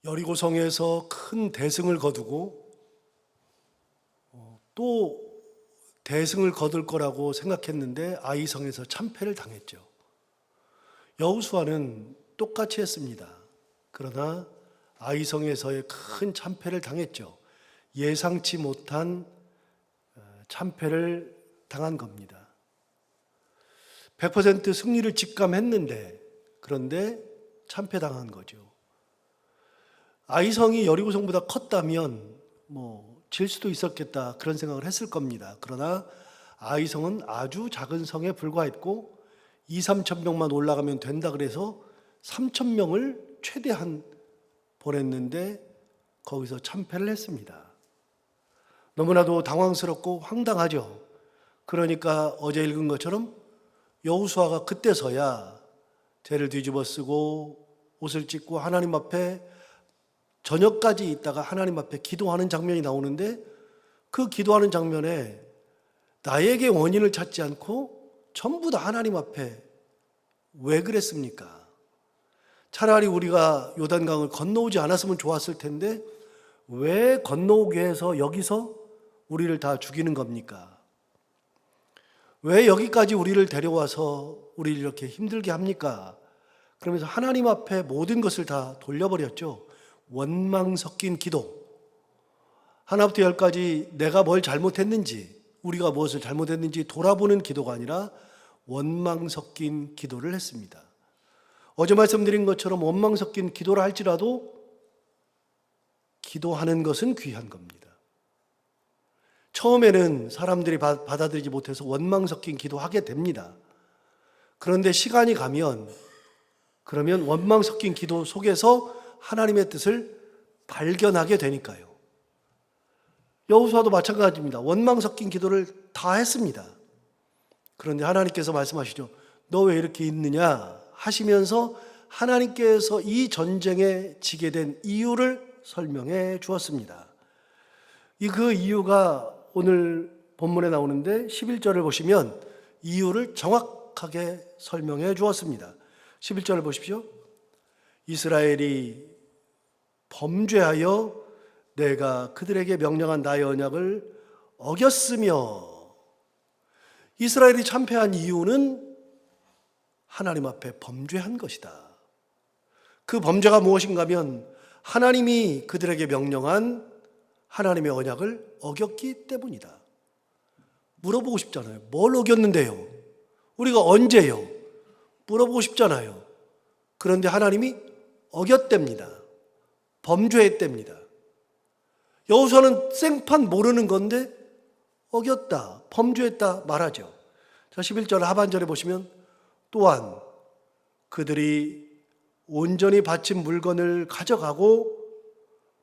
여리고성에서 큰 대승을 거두고 또 대승을 거둘 거라고 생각했는데 아이성에서 참패를 당했죠. 여호수아는 똑같이 했습니다. 그러나 아이성에서의 큰 참패를 당했죠. 예상치 못한 참패를 당한 겁니다. 100% 승리를 직감했는데 그런데 참패당한 거죠. 아이성이 여리고성보다 컸다면 질 수도 있었겠다 그런 생각을 했을 겁니다. 그러나 아이성은 아주 작은 성에 불과했고 2-3천 명만 올라가면 된다 그래서 3천 명을 최대한 보냈는데 거기서 참패를 했습니다. 너무나도 당황스럽고 황당하죠. 그러니까 어제 읽은 것처럼 여호수아가 그때서야 죄를 뒤집어 쓰고 옷을 찢고 하나님 앞에 저녁까지 있다가 하나님 앞에 기도하는 장면이 나오는데 그 기도하는 장면에 나에게 원인을 찾지 않고 전부 다 하나님 앞에 왜 그랬습니까? 차라리 우리가 요단강을 건너오지 않았으면 좋았을 텐데 왜 건너오게 해서 여기서 우리를 다 죽이는 겁니까? 왜 여기까지 우리를 데려와서 우리를 이렇게 힘들게 합니까? 그러면서 하나님 앞에 모든 것을 다 돌려버렸죠. 원망 섞인 기도. 하나부터 열까지 내가 뭘 잘못했는지, 우리가 무엇을 잘못했는지 돌아보는 기도가 아니라 원망 섞인 기도를 했습니다. 어제 말씀드린 것처럼 원망 섞인 기도를 할지라도 기도하는 것은 귀한 겁니다. 처음에는 사람들이 받아들이지 못해서 원망 섞인 기도하게 됩니다. 그런데 시간이 가면 그러면 원망 섞인 기도 속에서 하나님의 뜻을 발견하게 되니까요. 여호수아도 마찬가지입니다. 원망 섞인 기도를 다 했습니다. 그런데 하나님께서 말씀하시죠. 너 왜 이렇게 있느냐 하시면서 하나님께서 이 전쟁에 지게 된 이유를 설명해 주었습니다. 그 이유가 오늘 본문에 나오는데 11절을 보시면 이유를 정확하게 설명해 주었습니다. 11절을 보십시오. 이스라엘이 범죄하여 내가 그들에게 명령한 나의 언약을 어겼으며, 이스라엘이 참패한 이유는 하나님 앞에 범죄한 것이다. 그 범죄가 무엇인가 하면 하나님이 그들에게 명령한 하나님의 언약을 어겼기 때문이다. 물어보고 싶잖아요. 뭘 어겼는데요? 우리가 언제요? 물어보고 싶잖아요. 그런데 하나님이 어겼답니다. 범죄했답니다. 여호수아는 생판 모르는 건데 어겼다, 범죄했다 말하죠. 자, 11절 하반절에 보시면 또한 그들이 온전히 바친 물건을 가져가고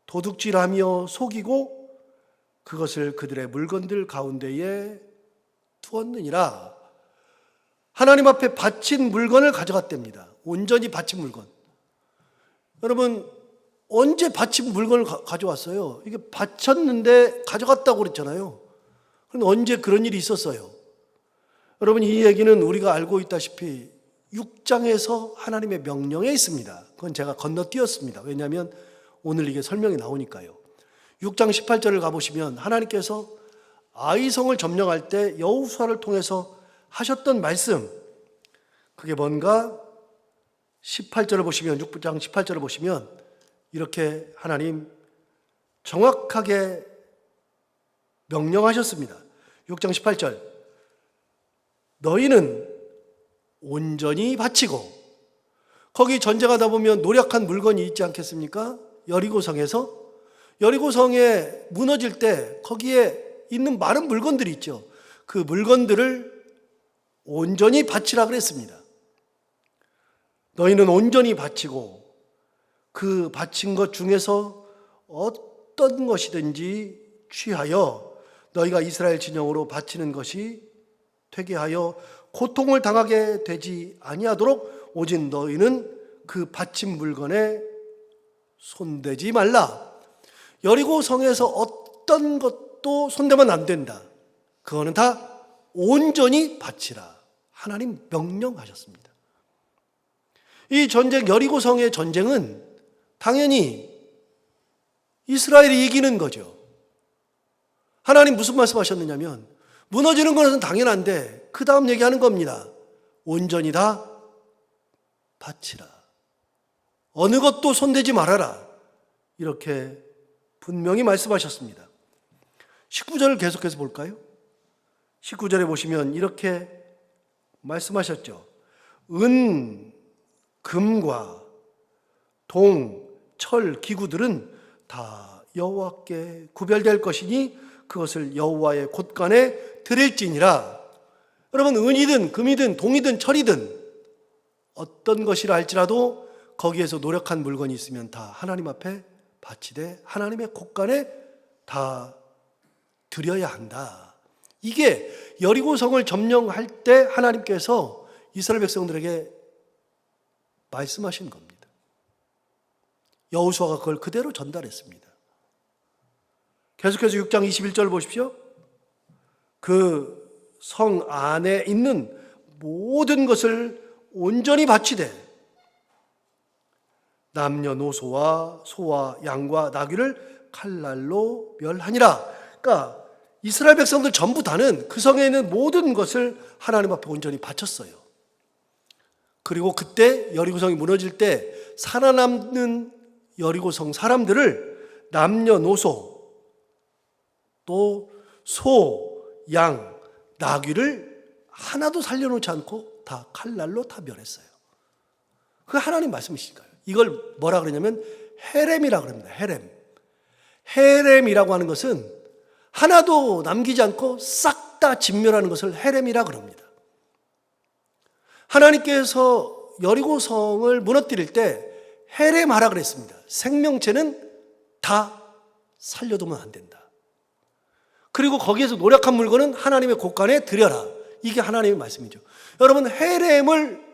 도둑질하며 속이고 그것을 그들의 물건들 가운데에 두었느니라. 하나님 앞에 바친 물건을 가져갔답니다. 온전히 바친 물건. 여러분, 언제 바친 물건을 가져왔어요? 이게 바쳤는데 가져갔다고 그랬잖아요. 그런데 언제 그런 일이 있었어요? 여러분, 이 얘기는 우리가 알고 있다시피 6장에서 하나님의 명령에 있습니다. 그건 제가 건너뛰었습니다. 왜냐하면 오늘 이게 설명이 나오니까요. 6장 18절을 가보시면 하나님께서 아이성을 점령할 때 여호수아를 통해서 하셨던 말씀, 그게 뭔가 18절을 보시면, 6장 18절을 보시면 이렇게 하나님 정확하게 명령하셨습니다. 6장 18절, 너희는 온전히 바치고, 거기 전쟁하다 보면 노력한 물건이 있지 않겠습니까? 여리고성에 무너질 때 거기에 있는 많은 물건들이 있죠. 그 물건들을 온전히 바치라 그랬습니다. 너희는 온전히 바치고 그 바친 것 중에서 어떤 것이든지 취하여 너희가 이스라엘 진영으로 바치는 것이 되게 하여 고통을 당하게 되지 아니하도록 오직 너희는 그 바친 물건에 손대지 말라. 여리고성에서 어떤 것도 손대면 안 된다. 그거는 다 온전히 바치라. 하나님 명령하셨습니다. 이 전쟁, 여리고성의 전쟁은 당연히 이스라엘이 이기는 거죠. 하나님 무슨 말씀하셨느냐면 무너지는 것은 당연한데 그 다음 얘기하는 겁니다. 온전히 다 바치라. 어느 것도 손대지 말아라. 이렇게 분명히 말씀하셨습니다. 19절을 계속해서 볼까요? 19절에 보시면 이렇게 말씀하셨죠. 은, 금과 동, 철, 기구들은 다 여호와께 구별될 것이니 그것을 여호와의 곳간에 드릴지니라. 여러분, 은이든 금이든 동이든 철이든 어떤 것이라 할지라도 거기에서 노력한 물건이 있으면 다 하나님 앞에 바치되 하나님의 곳간에 다 드려야 한다. 이게 여리고성을 점령할 때 하나님께서 이스라엘 백성들에게 말씀하신 겁니다. 여호수아가 그걸 그대로 전달했습니다. 계속해서 6장 21절 보십시오. 그 성 안에 있는 모든 것을 온전히 바치되 남녀노소와 소와 양과 나귀를 칼날로 멸하니라. 그러니까 이스라엘 백성들 전부 다는 그 성에 있는 모든 것을 하나님 앞에 온전히 바쳤어요. 그리고 그때 여리고성이 무너질 때 살아남는 여리고성 사람들을 남녀노소 또 소, 양, 나귀를 하나도 살려놓지 않고 다 칼날로 다 멸했어요. 그게 하나님 말씀이시니까요. 이걸 뭐라 그러냐면 헤렘이라고 그럽니다. 헤렘. 헤렘이라고 하는 것은 하나도 남기지 않고 싹 다 진멸하는 것을 헤렘이라 그럽니다. 하나님께서 여리고성을 무너뜨릴 때 헤렘하라 그랬습니다. 생명체는 다 살려두면 안 된다. 그리고 거기에서 노력한 물건은 하나님의 곳간에 드려라. 이게 하나님의 말씀이죠. 여러분, 헤렘을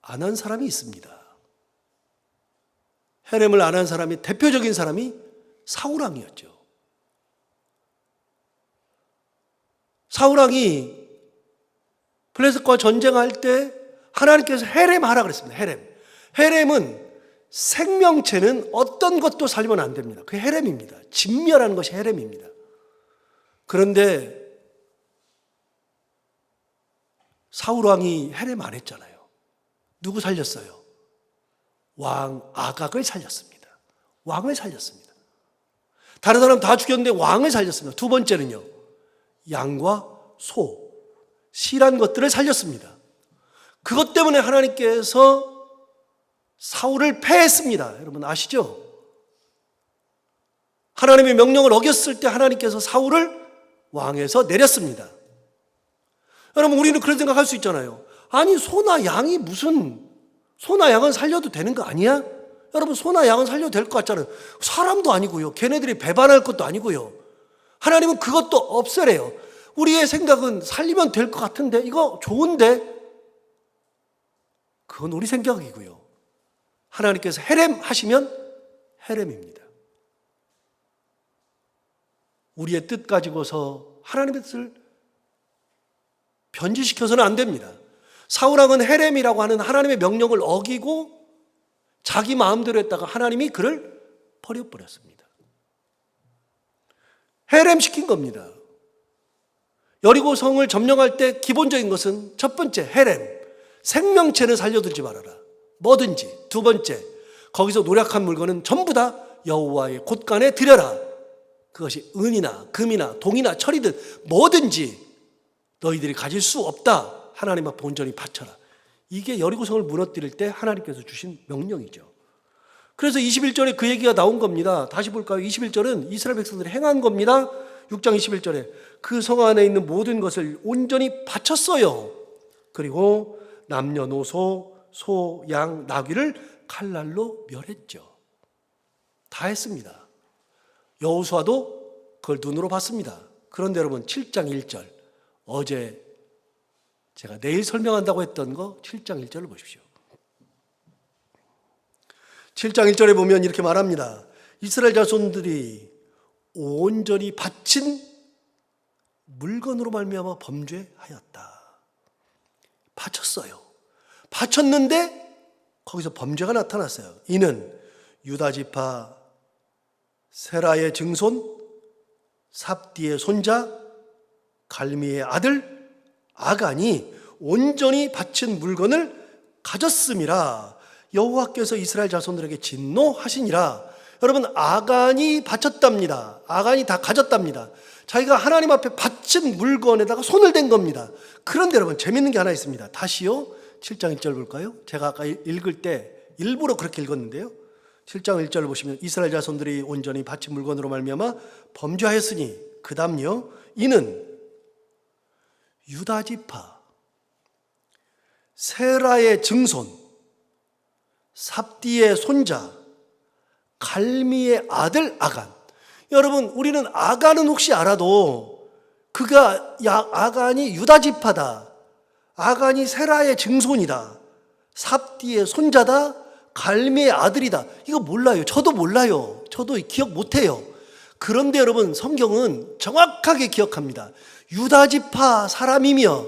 안 한 사람이 있습니다. 헤렘을 안 한 사람이 대표적인 사람이 사울왕이었죠. 사울왕이 블레셋과 전쟁할 때 하나님께서 헤렘하라 그랬습니다. 헤렘은 생명체는 어떤 것도 살리면 안 됩니다. 그게 헤렘입니다. 진멸하는 것이 헤렘입니다. 그런데 사울왕이 헤렘 안 했잖아요. 누구 살렸어요? 왕 아각을 살렸습니다. 왕을 살렸습니다. 다른 사람 다 죽였는데 왕을 살렸습니다. 두 번째는요, 양과 소, 실한 것들을 살렸습니다. 그것 때문에 하나님께서 사울을 패했습니다. 여러분 아시죠? 하나님의 명령을 어겼을 때 하나님께서 사울을 왕에서 내렸습니다. 여러분, 우리는 그런 생각할 수 있잖아요. 아니, 소나 양이 무슨, 소나 양은 살려도 되는 거 아니야? 여러분, 소나 양은 살려도 될 것 같잖아요. 사람도 아니고요. 걔네들이 배반할 것도 아니고요. 하나님은 그것도 없애래요. 우리의 생각은 살리면 될 것 같은데, 이거 좋은데? 그건 우리 생각이고요. 하나님께서 헤렘 하시면 헤렘입니다. 우리의 뜻 가지고서 하나님의 뜻을 변질시켜서는 안 됩니다. 사울왕은 헤렘이라고 하는 하나님의 명령을 어기고 자기 마음대로 했다가 하나님이 그를 버려버렸습니다. 헤렘 시킨 겁니다. 여리고성을 점령할 때 기본적인 것은 첫 번째 헤렘, 생명체는 살려두지 말아라. 뭐든지. 두 번째, 거기서 노력한 물건은 전부 다 여호와의 곳간에 드려라. 그것이 은이나 금이나 동이나 철이든 뭐든지 너희들이 가질 수 없다. 하나님 앞에 온전히 바쳐라. 이게 여리고성을 무너뜨릴 때 하나님께서 주신 명령이죠. 그래서 21절에 그 얘기가 나온 겁니다. 다시 볼까요? 21절은 이스라엘 백성들이 행한 겁니다. 6장 21절에 그 성 안에 있는 모든 것을 온전히 바쳤어요. 그리고 남녀노소, 소, 양, 나귀를 칼날로 멸했죠. 다 했습니다. 여호수아도 그걸 눈으로 봤습니다. 그런데 여러분, 7장 1절, 어제 제가 내일 설명한다고 했던 거 7장 1절을 보십시오. 7장 1절에 보면 이렇게 말합니다. 이스라엘 자손들이 온전히 바친 물건으로 말미암아 범죄하였다. 바쳤어요. 바쳤는데 거기서 범죄가 나타났어요. 이는 유다 지파 세라의 증손, 삽디의 손자, 갈미의 아들 아간이 온전히 바친 물건을 가졌음이라 여호와께서 이스라엘 자손들에게 진노하시니라. 여러분, 아간이 바쳤답니다. 아간이 다 가졌답니다. 자기가 하나님 앞에 바친 물건에다가 손을 댄 겁니다. 그런데 여러분, 재밌는 게 하나 있습니다. 다시요, 7장 1절 볼까요? 제가 아까 읽을 때 일부러 그렇게 읽었는데요, 7장 1절 보시면 이스라엘 자손들이 온전히 바친 물건으로 말미암아 범죄하였으니, 그 다음요, 이는 유다 지파 세라의 증손, 삽디의 손자, 갈미의 아들 아간. 여러분, 우리는 아간은 혹시 알아도 그가 아간이 유다 지파다, 아간이 세라의 증손이다, 삽디의 손자다, 갈미의 아들이다, 이거 몰라요. 저도 몰라요. 저도 기억 못해요. 그런데 여러분, 성경은 정확하게 기억합니다. 유다 지파 사람이며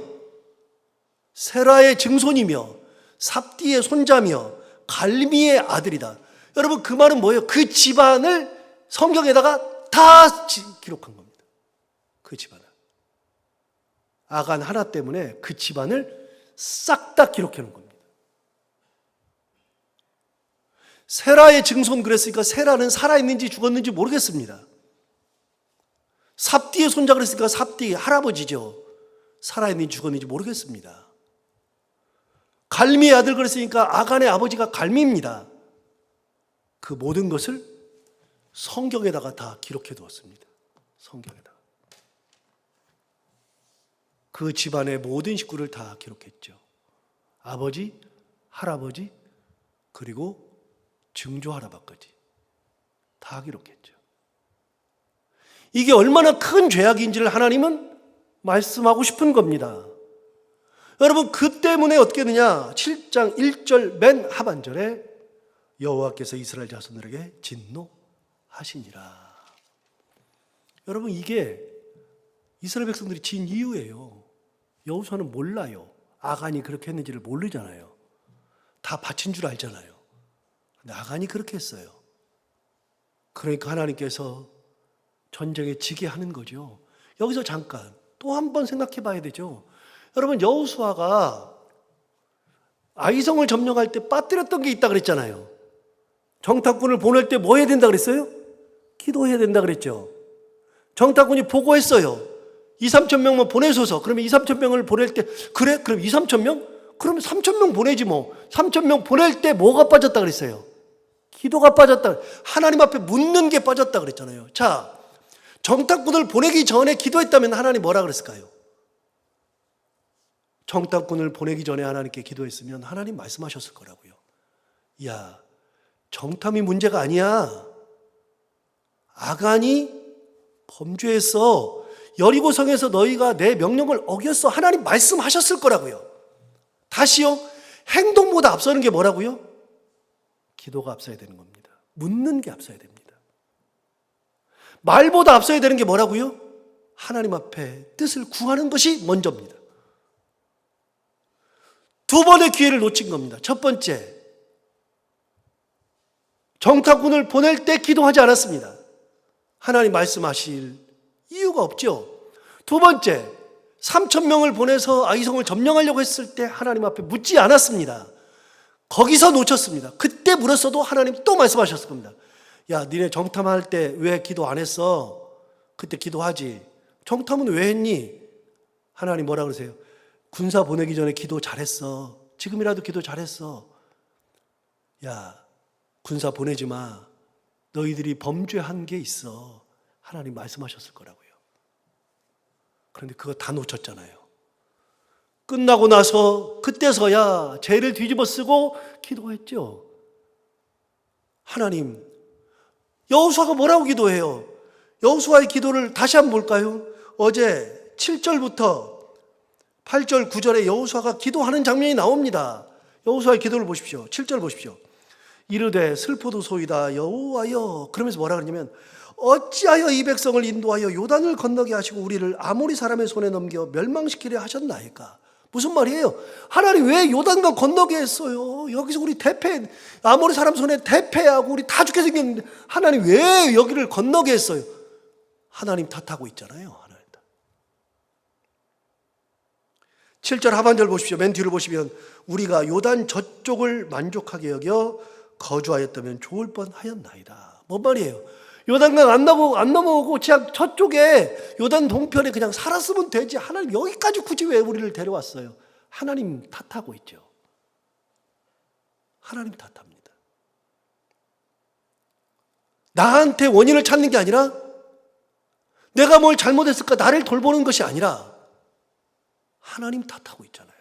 세라의 증손이며 삽디의 손자며 갈미의 아들이다. 여러분, 그 말은 뭐예요? 그 집안을 성경에다가 다 기록한 겁니다. 그 집안을. 아간 하나 때문에 그 집안을 싹 다 기록해 놓은 겁니다. 세라의 증손 그랬으니까 세라는 살아있는지 죽었는지 모르겠습니다. 삽디의 손자 그랬으니까 삽디 할아버지죠. 살아있는지 죽었는지 모르겠습니다. 갈미의 아들 그랬으니까 아간의 아버지가 갈미입니다. 그 모든 것을 성경에다가 다 기록해 두었습니다. 성경에다가. 그 집안의 모든 식구를 다 기록했죠. 아버지, 할아버지, 그리고 증조 할아버지까지 다 기록했죠. 이게 얼마나 큰 죄악인지를 하나님은 말씀하고 싶은 겁니다. 여러분, 그 때문에 어떻게 되냐? 7장 1절 맨 하반절에 여호와께서 이스라엘 자손들에게 진노하시니라. 여러분, 이게 이스라엘 백성들이 진 이유예요. 여호수아는 몰라요. 아간이 그렇게 했는지를 모르잖아요. 다 바친 줄 알잖아요. 근데 아간이 그렇게 했어요. 그러니까 하나님께서 전쟁에 지게 하는 거죠. 여기서 잠깐 또 한 번 생각해 봐야 되죠. 여러분, 여호수아가 아이성을 점령할 때 빠뜨렸던 게 있다 그랬잖아요. 정탐꾼을 보낼 때 뭐 해야 된다 그랬어요? 기도해야 된다 그랬죠. 정탐꾼이 보고했어요. 2, 3천 명만 보내소서. 그러면 2, 3천 명을 보낼 때, 그래? 그럼 2, 3천 명? 그러면 3천 명 보내지 뭐. 3천 명 보낼 때 뭐가 빠졌다 그랬어요? 기도가 빠졌다. 하나님 앞에 묻는 게 빠졌다 그랬잖아요. 자, 정탐꾼을 보내기 전에 기도했다면 하나님 뭐라 그랬을까요? 정탐꾼을 보내기 전에 하나님께 기도했으면 하나님 말씀하셨을 거라고요. 야, 정탐이 문제가 아니야. 아간이 범죄했어. 여리고성에서 너희가 내 명령을 어겼어. 하나님 말씀하셨을 거라고요. 다시요, 행동보다 앞서는 게 뭐라고요? 기도가 앞서야 되는 겁니다. 묻는 게 앞서야 됩니다. 말보다 앞서야 되는 게 뭐라고요? 하나님 앞에 뜻을 구하는 것이 먼저입니다. 두 번의 기회를 놓친 겁니다. 첫 번째, 정탐꾼을 보낼 때 기도하지 않았습니다. 하나님 말씀하실 이유가 없죠. 두 번째, 3천 명을 보내서 아이성을 점령하려고 했을 때 하나님 앞에 묻지 않았습니다. 거기서 놓쳤습니다. 그때 물었어도 하나님 또 말씀하셨을 겁니다. 야, 니네 정탐할 때 왜 기도 안 했어? 그때 기도하지. 정탐은 왜 했니? 하나님 뭐라 그러세요? 군사 보내기 전에 기도 잘했어. 지금이라도 기도 잘했어. 야, 군사 보내지 마. 너희들이 범죄한 게 있어. 하나님 말씀하셨을 거라고요. 그런데 그거 다 놓쳤잖아요. 끝나고 나서 그때서야 죄를 뒤집어 쓰고 기도했죠. 하나님, 여호수아가 뭐라고 기도해요? 여호수아의 기도를 다시 한번 볼까요? 어제 7절부터 8절, 9절에 여호수아가 기도하는 장면이 나옵니다. 여호수아의 기도를 보십시오. 7절 보십시오. 이르되 슬포도소이다 여호와여. 그러면서 뭐라 그러냐면, 어찌하여 이 백성을 인도하여 요단을 건너게 하시고 우리를 아모리 사람의 손에 넘겨 멸망시키려 하셨나이까? 무슨 말이에요? 하나님 왜 요단강 건너게 했어요? 여기서 우리 아모리 사람 손에 대패하고 우리 다 죽게 생겼는데 하나님 왜 여기를 건너게 했어요? 하나님 탓하고 있잖아요. 하나님 탓. 7절 하반절 보십시오. 맨 뒤를 보시면 우리가 요단 저쪽을 만족하게 여겨 거주하였다면 좋을 뻔하였나이다. 뭔 말이에요? 요단강 안 넘어오고 그냥 저쪽에 요단 동편에 그냥 살았으면 되지. 하나님 여기까지 굳이 왜 우리를 데려왔어요? 하나님 탓하고 있죠. 하나님 탓합니다. 나한테 원인을 찾는 게 아니라 내가 뭘 잘못했을까 나를 돌보는 것이 아니라 하나님 탓하고 있잖아요.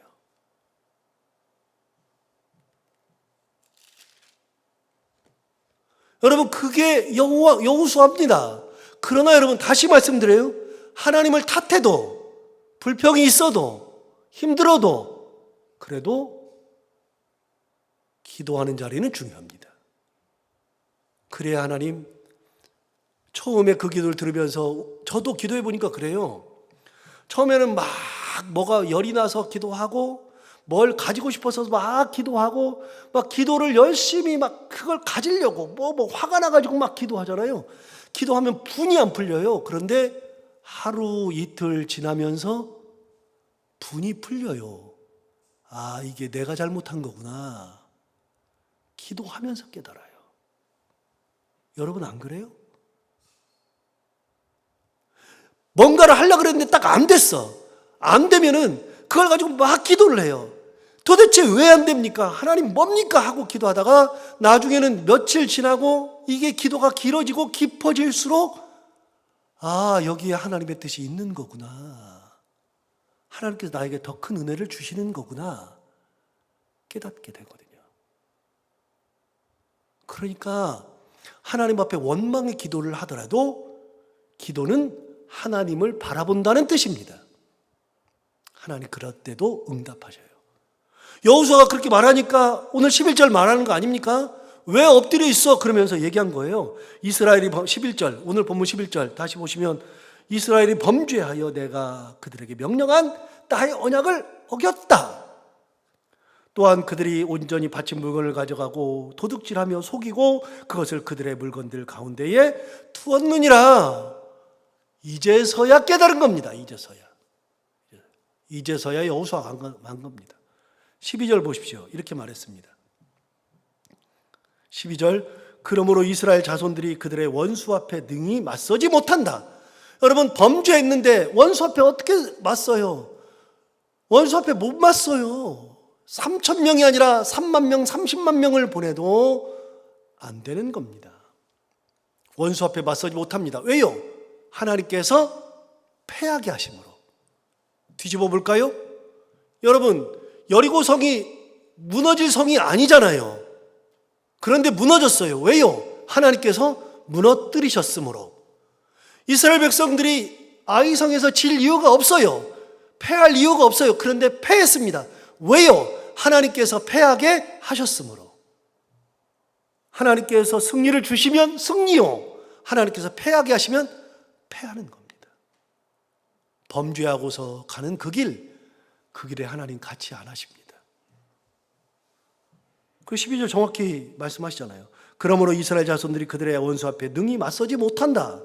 여러분 그게 여호수아입니다. 그러나 여러분 다시 말씀드려요. 하나님을 탓해도 불평이 있어도 힘들어도 그래도 기도하는 자리는 중요합니다. 그래야 하나님 처음에 그 기도를 들으면서 저도 기도해 보니까 그래요. 처음에는 막 뭐가 열이 나서 기도하고 뭘 가지고 싶어서 막 기도하고 막 기도를 열심히 막 그걸 가지려고 뭐 화가 나가지고 막 기도하잖아요. 기도하면 분이 안 풀려요. 그런데 하루 이틀 지나면서 분이 풀려요. 아, 이게 내가 잘못한 거구나. 기도하면서 깨달아요. 여러분 안 그래요? 뭔가를 하려고 그랬는데 딱 안 됐어. 안 되면은 그걸 가지고 막 기도를 해요. 도대체 왜 안 됩니까? 하나님 뭡니까? 하고 기도하다가 나중에는 며칠 지나고 이게 기도가 길어지고 깊어질수록 아, 여기에 하나님의 뜻이 있는 거구나. 하나님께서 나에게 더 큰 은혜를 주시는 거구나. 깨닫게 되거든요. 그러니까 하나님 앞에 원망의 기도를 하더라도 기도는 하나님을 바라본다는 뜻입니다. 하나님 그럴 때도 응답하셔요. 여호수아가 그렇게 말하니까 오늘 11절 말하는 거 아닙니까? 왜 엎드려 있어? 그러면서 얘기한 거예요. 이스라엘이 11절, 오늘 본문 11절 다시 보시면 이스라엘이 범죄하여 내가 그들에게 명령한 나의 언약을 어겼다. 또한 그들이 온전히 바친 물건을 가져가고 도둑질하며 속이고 그것을 그들의 물건들 가운데에 두었느니라. 이제서야 깨달은 겁니다. 이제서야 여호수아가 한 겁니다. 12절 보십시오. 이렇게 말했습니다. 12절 그러므로 이스라엘 자손들이 그들의 원수 앞에 능히 맞서지 못한다. 여러분 범죄했는데 원수 앞에 어떻게 맞서요? 원수 앞에 못 맞서요. 3,000명이 아니라 3만 명, 30만 명을 보내도 안 되는 겁니다. 원수 앞에 맞서지 못합니다. 왜요? 하나님께서 패하게 하심으로. 뒤집어 볼까요? 여러분 여리고성이 무너질 성이 아니잖아요. 그런데 무너졌어요. 왜요? 하나님께서 무너뜨리셨으므로. 이스라엘 백성들이 아이성에서 질 이유가 없어요. 패할 이유가 없어요. 그런데 패했습니다. 왜요? 하나님께서 패하게 하셨으므로. 하나님께서 승리를 주시면 승리요, 하나님께서 패하게 하시면 패하는 겁니다. 범죄하고서 가는 그 길에 하나님 같이 안 하십니다. 그 12절 정확히 말씀하시잖아요. 그러므로 이스라엘 자손들이 그들의 원수 앞에 능히 맞서지 못한다.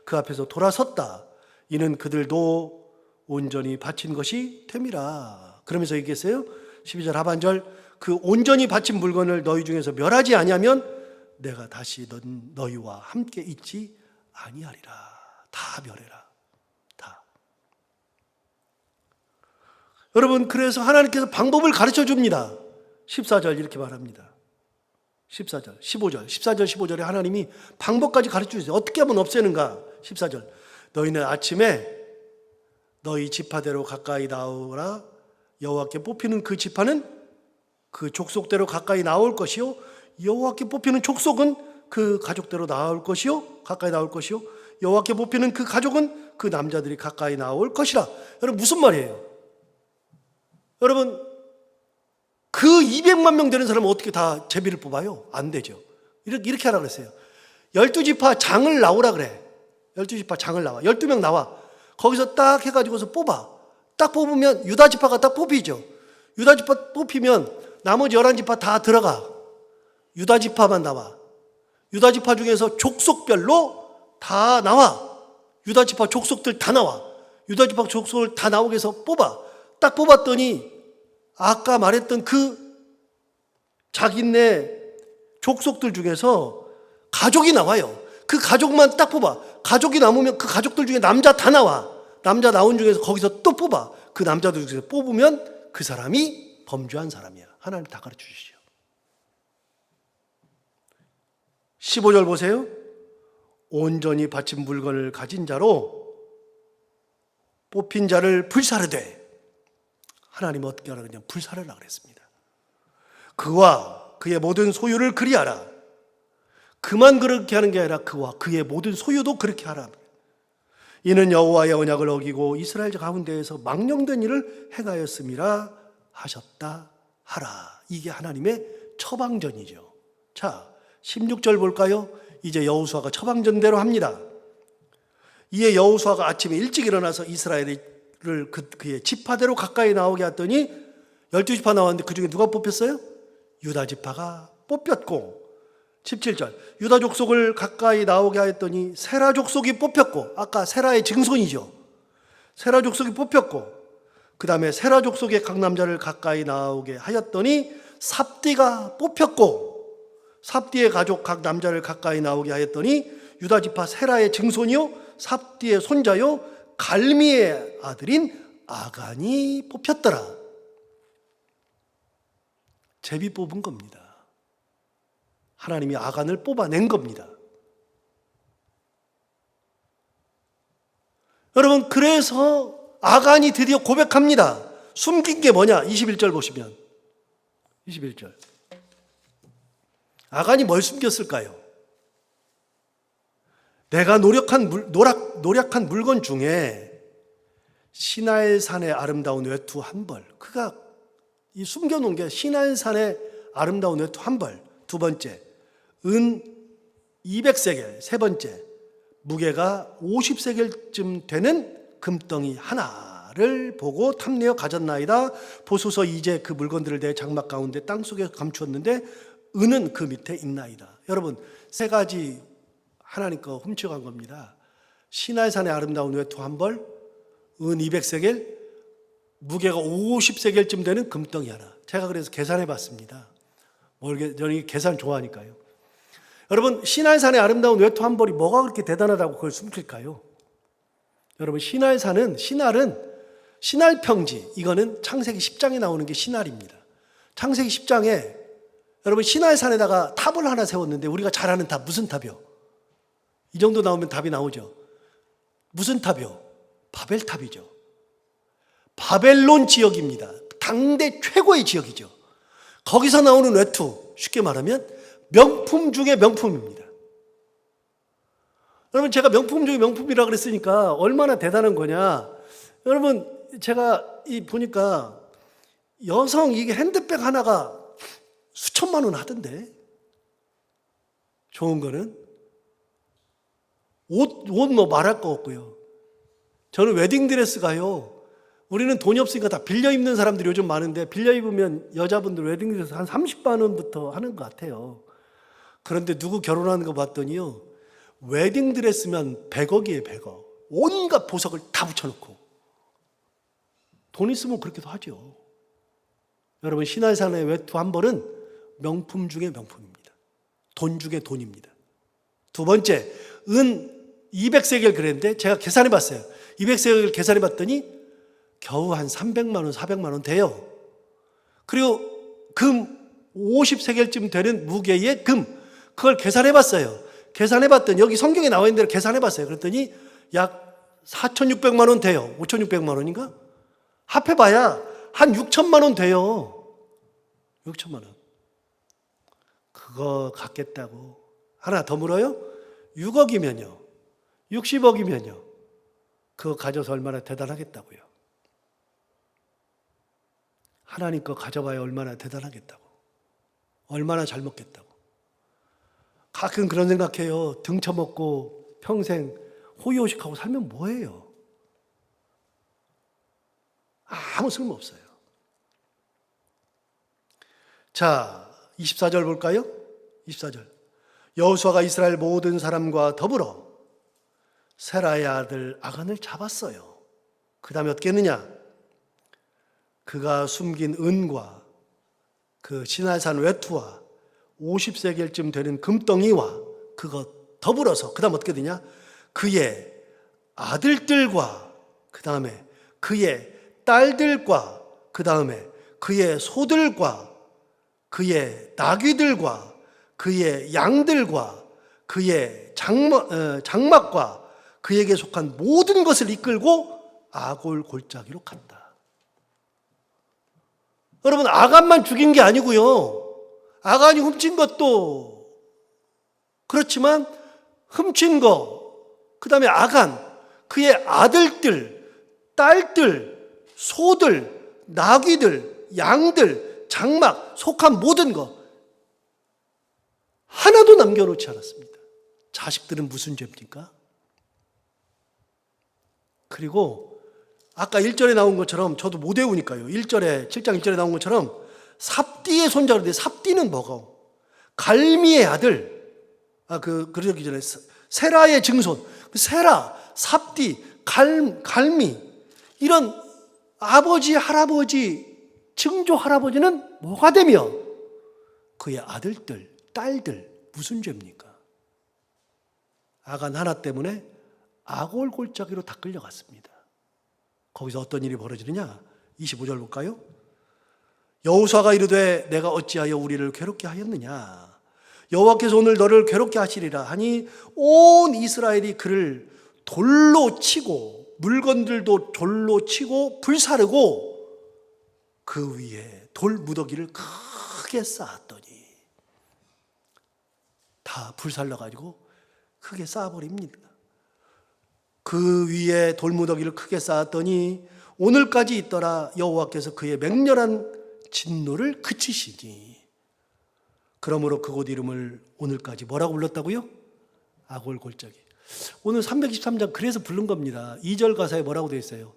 그 앞에서 돌아섰다. 이는 그들도 온전히 바친 것이 됨이라. 그러면서 얘기했어요. 12절 하반절 그 온전히 바친 물건을 너희 중에서 멸하지 아니하면 내가 다시 너희와 함께 있지 아니하리라. 다 멸해라. 다. 여러분 그래서 하나님께서 방법을 가르쳐 줍니다. 14절 이렇게 말합니다. 14절, 15절, 14절, 15절에 하나님이 방법까지 가르쳐 주세요. 어떻게 하면 없애는가? 14절 너희는 아침에 너희 지파대로 가까이 나오라. 여호와께 뽑히는 그 지파는 그 족속대로 가까이 나올 것이요, 여호와께 뽑히는 족속은 그 가족대로 나올 것이요, 가까이 나올 것이요, 여호와께 뽑히는 그 가족은 그 남자들이 가까이 나올 것이라. 여러분 무슨 말이에요? 여러분 그 200만 명 되는 사람은 어떻게 다 제비를 뽑아요? 안 되죠. 이렇게 하라 그랬어요. 12지파 장을 나오라 그래. 12지파 장을 나와. 12명 나와. 거기서 딱 해가지고서 뽑아. 딱 뽑으면 유다 지파가 딱 뽑히죠. 유다 지파 뽑히면 나머지 11지파 다 들어가. 유다 지파만 나와. 유다 지파 중에서 족속별로 다 나와. 유다 지파 족속들 다 나와. 유다 지파 족속을 다 나오게 해서 뽑아. 딱 뽑았더니 아까 말했던 그 자기네 족속들 중에서 가족이 나와요. 그 가족만 딱 뽑아. 가족이 남으면 그 가족들 중에 남자 다 나와. 남자 나온 중에서 거기서 또 뽑아. 그 남자들 중에서 뽑으면 그 사람이 범죄한 사람이야. 하나님 다 가르쳐 주시죠. 15절 보세요. 온전히 바친 물건을 가진 자로 뽑힌 자를 불사르되, 하나님은 어떻게 하라 그냥 불사르라 그랬습니다. 그와 그의 모든 소유를 그리하라. 그만 그렇게 하는 게 아니라 그와 그의 모든 소유도 그렇게 하라. 이는 여호와의 언약을 어기고 이스라엘 가운데에서 망령된 일을 행하였음이라 하셨다 하라. 이게 하나님의 처방전이죠. 자, 16절 볼까요? 이제 여호수아가 처방전대로 합니다. 이에 여호수아가 아침에 일찍 일어나서 이스라엘을 그의 지파대로 가까이 나오게 했더니 12지파 나왔는데 그 중에 누가 뽑혔어요? 유다 지파가 뽑혔고, 17절 유다 족속을 가까이 나오게 하였더니 세라 족속이 뽑혔고, 아까 세라의 증손이죠. 세라 족속이 뽑혔고, 그 다음에 세라 족속의 각 남자를 가까이 나오게 하였더니 삽디가 뽑혔고, 삽디의 가족 각 남자를 가까이 나오게 하였더니 유다 지파 세라의 증손이요 삽디의 손자요 갈미의 아들인 아간이 뽑혔더라. 제비 뽑은 겁니다. 하나님이 아간을 뽑아낸 겁니다. 여러분, 그래서 아간이 드디어 고백합니다. 숨긴 게 뭐냐? 21절 보시면 21절 아간이 뭘 숨겼을까요? 내가 노력한 물건 중에 시나엘 산의 아름다운 외투 한 벌, 그가 이 숨겨놓은 게 시나엘 산의 아름다운 외투 한 벌, 두 번째 은 200세겔, 세 번째 무게가 50세겔쯤 되는 금덩이 하나를 보고 탐내어 가졌나이다. 보소서 이제 그 물건들을 내 장막 가운데 땅속에 감추었는데 은은 그 밑에 있나이다. 여러분, 세 가지 하나님 거 훔쳐간 겁니다. 시나이산의 아름다운 외투 한 벌, 은 200세겔, 무게가 50세겔쯤 되는 금덩이 하나. 제가 그래서 계산해 봤습니다. 저는 계산 좋아하니까요. 여러분, 시나이산의 아름다운 외투 한 벌이 뭐가 그렇게 대단하다고 그걸 숨길까요? 여러분, 신할은 신할 평지, 이거는 창세기 10장에 나오는 게 신할입니다. 창세기 10장에 여러분 시나이산에다가 탑을 하나 세웠는데 우리가 잘 아는 탑, 무슨 탑이요? 이 정도 나오면 답이 나오죠. 무슨 탑이요? 바벨탑이죠. 바벨론 지역입니다. 당대 최고의 지역이죠. 거기서 나오는 외투, 쉽게 말하면 명품 중에 명품입니다. 여러분, 제가 명품 중에 명품이라 그랬으니까 얼마나 대단한 거냐. 여러분, 제가 보니까 여성 이게 핸드백 하나가 수천만 원 하던데. 좋은 거는 옷 뭐 말할 거 없고요. 저는 웨딩드레스가요, 우리는 돈이 없으니까 다 빌려 입는 사람들이 요즘 많은데, 빌려 입으면 여자분들 웨딩드레스 한 30만 원부터 하는 것 같아요. 그런데 누구 결혼하는 거 봤더니요, 웨딩드레스면 100억이에요. 100억. 온갖 보석을 다 붙여놓고. 돈 있으면 그렇게도 하죠. 여러분, 시나이산의 외투 한 벌은 명품 중에 명품입니다. 돈 중에 돈입니다. 두 번째, 은 200세겔 그랬는데 제가 계산해 봤어요. 200세겔 계산해 봤더니 겨우 한 300만 원, 400만 원 돼요. 그리고 금 50세겔쯤 되는 무게의 금, 그걸 계산해 봤어요. 계산해 봤더니 여기 성경에 나와 있는 대로 계산해 봤어요. 그랬더니 약 4,600만 원 돼요. 5,600만 원인가? 합해봐야 한 6천만 원 돼요. 6천만 원. 그거 갖겠다고. 하나 더 물어요? 6억이면요. 60억이면요. 그거 가져서 얼마나 대단하겠다고요. 하나님 거 가져봐야 얼마나 대단하겠다고. 얼마나 잘 먹겠다고. 가끔 그런 생각해요. 등쳐먹고 평생 호의호식하고 살면 뭐해요? 아무 쓸모없어요. 자, 24절 볼까요? 24절. 여호수아가 이스라엘 모든 사람과 더불어 세라의 아들 아간을 잡았어요. 그 다음에 어떻게 했느냐? 그가 숨긴 은과 그 시나이산 외투와 50세겔쯤 되는 금덩이와 그것 더불어서 그 다음 어떻게 되냐? 그의 아들들과 그 다음에 그의 딸들과 그 다음에 그의 소들과 그의 나귀들과 그의 양들과 그의 장막과 그에게 속한 모든 것을 이끌고 아골 골짜기로 갔다. 여러분, 아간만 죽인 게 아니고요. 아간이 훔친 것도 그렇지만 훔친 거, 그 다음에 아간, 그의 아들들, 딸들, 소들, 나귀들, 양들, 장막, 속한 모든 것 하나도 남겨놓지 않았습니다. 자식들은 무슨 죄입니까? 그리고 아까 1절에 나온 것처럼 저도 못 외우니까요. 1절에 7장 1절에 나온 것처럼 삽디의 손자인데 삽디는 뭐고? 갈미의 아들. 그러기 전에 세라의 증손. 세라, 삽디, 갈미 이런 아버지, 할아버지, 증조 할아버지는 뭐가 되며 그의 아들들, 딸들 무슨 죄입니까? 아간 하나 때문에 아골 골짜기로 다 끌려갔습니다. 거기서 어떤 일이 벌어지느냐? 25절 볼까요? 여호수아가 이르되 내가 어찌하여 우리를 괴롭게 하였느냐? 여호와께서 오늘 너를 괴롭게 하시리라 하니 온 이스라엘이 그를 돌로 치고 물건들도 돌로 치고 불사르고 그 위에 돌 무더기를 크게 쌓았더니 다 불살라가지고 크게 쌓아버립니다. 그 위에 돌무더기를 크게 쌓았더니 오늘까지 있더라. 여호와께서 그의 맹렬한 진노를 그치시니 그러므로 그곳 이름을 오늘까지 뭐라고 불렀다고요? 아골 골짜기. 오늘 323장 그래서 부른 겁니다. 2절 가사에 뭐라고 되어 있어요?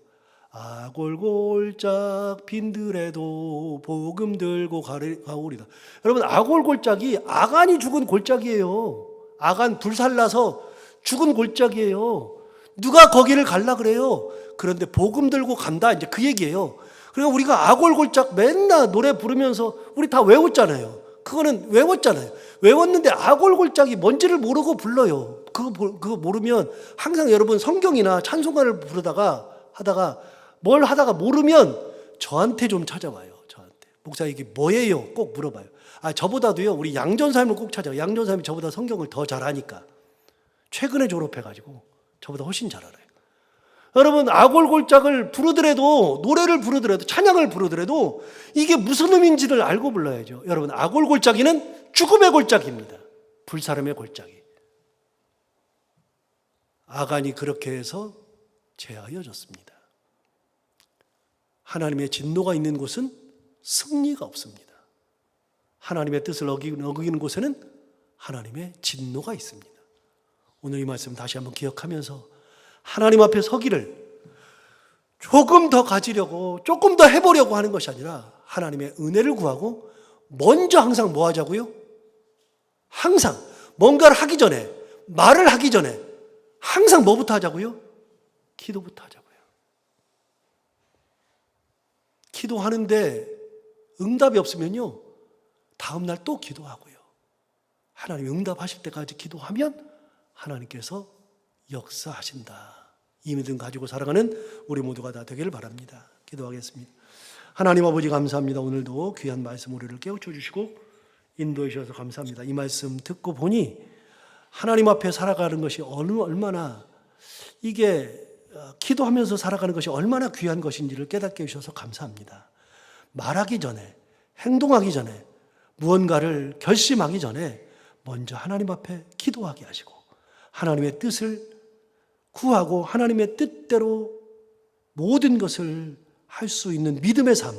아골 골짝 빈들에도 복음 들고 가오리다. 여러분, 아골 골짝이 아간이 죽은 골짝이에요. 아간 불살라서 죽은 골짝이에요. 누가 거기를 갈라 그래요? 그런데 복음 들고 간다, 이제 그 얘기예요. 그러니까 우리가 아골골짝 맨날 노래 부르면서 우리 다 외웠잖아요. 그거는 외웠잖아요. 외웠는데 아골골짝이 뭔지를 모르고 불러요. 그거 모르면 항상 여러분 성경이나 찬송가를 하다가 뭘 하다가 모르면 저한테 좀 찾아와요. 저한테. 목사 이게 뭐예요? 꼭 물어봐요. 저보다도요, 우리 양전사님을 꼭 찾아요. 양전사님이 저보다 성경을 더 잘하니까. 최근에 졸업해가지고 저보다 훨씬 잘 알아요. 여러분, 아골골짝을 부르더라도, 노래를 부르더라도, 찬양을 부르더라도 이게 무슨 의미인지를 알고 불러야죠. 여러분, 아골골짜기는 죽음의 골짜기입니다. 불사름의 골짜기. 아간이 그렇게 해서 제하여졌습니다. 하나님의 진노가 있는 곳은 승리가 없습니다. 하나님의 뜻을 어기는 곳에는 하나님의 진노가 있습니다. 오늘 이 말씀 다시 한번 기억하면서 하나님 앞에 서기를 조금 더 가지려고, 조금 더 해보려고 하는 것이 아니라 하나님의 은혜를 구하고 먼저 항상 뭐 하자고요? 항상 뭔가를 하기 전에, 말을 하기 전에 항상 뭐부터 하자고요? 기도부터 하자고요. 기도하는데 응답이 없으면요, 다음날 또 기도하고요. 하나님 응답하실 때까지 기도하면 하나님께서 역사하신다. 이 믿음 가지고 살아가는 우리 모두가 다 되기를 바랍니다. 기도하겠습니다. 하나님 아버지 감사합니다. 오늘도 귀한 말씀 우리를 깨우쳐 주시고 인도해 주셔서 감사합니다. 이 말씀 듣고 보니 하나님 앞에 살아가는 것이 얼마나 이게 기도하면서 살아가는 것이 얼마나 귀한 것인지를 깨닫게 해주셔서 감사합니다. 말하기 전에, 행동하기 전에, 무언가를 결심하기 전에 먼저 하나님 앞에 기도하게 하시고 하나님의 뜻을 구하고 하나님의 뜻대로 모든 것을 할 수 있는 믿음의 삶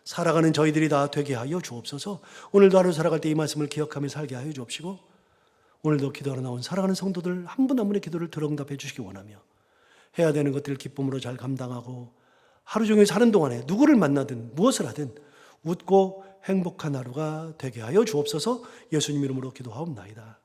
살아가는 저희들이 다 되게 하여 주옵소서. 오늘도 하루 살아갈 때 이 말씀을 기억하며 살게 하여 주옵시고 오늘도 기도하러 나온 살아가는 성도들 한 분 한 분의 기도를 들응답해 주시기 원하며 해야 되는 것들을 기쁨으로 잘 감당하고 하루 종일 사는 동안에 누구를 만나든 무엇을 하든 웃고 행복한 하루가 되게 하여 주옵소서. 예수님 이름으로 기도하옵나이다.